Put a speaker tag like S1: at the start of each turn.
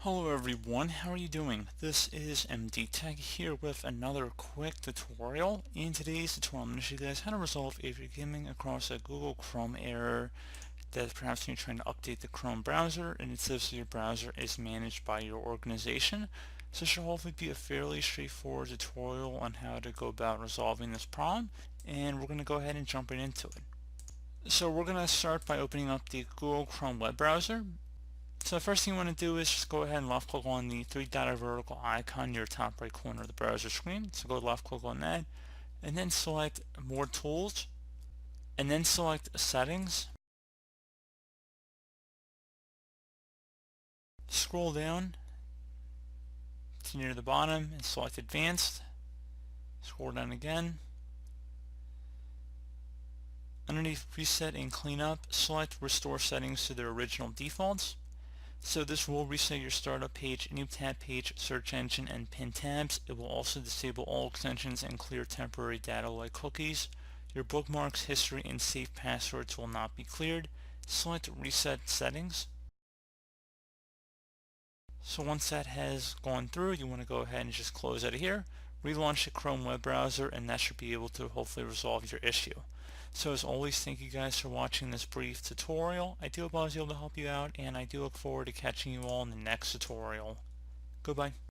S1: Hello everyone, how are you doing? This is MD Tech here with another quick tutorial. In today's tutorial, I'm going to show you guys how to resolve if you're coming across a Google Chrome error that perhaps when you're trying to update the Chrome browser and it says your browser is managed by your organization. So it should hopefully be a fairly straightforward tutorial on how to go about resolving this problem, and we're going to go ahead and jump right into it. So we're going to start by opening up the Google Chrome web browser. So the first thing you want to do is just go ahead and left click on the three-dotted vertical icon near the top right corner of the browser screen. So go left click on that and then select More Tools and then select Settings. Scroll down to near the bottom and select Advanced. Scroll down again. Underneath Reset and Cleanup, select Restore Settings to their original defaults. So this will reset your startup page, new tab page, search engine, and pin tabs. It will also disable all extensions and clear temporary data like cookies. Your bookmarks, history, and safe passwords will not be cleared. Select Reset Settings. So once that has gone through, you want to go ahead and just close out of here, relaunch the Chrome web browser, and that should be able to hopefully resolve your issue. So as always, thank you guys for watching this brief tutorial. I do hope I was able to help you out, and I do look forward to catching you all in the next tutorial. Goodbye.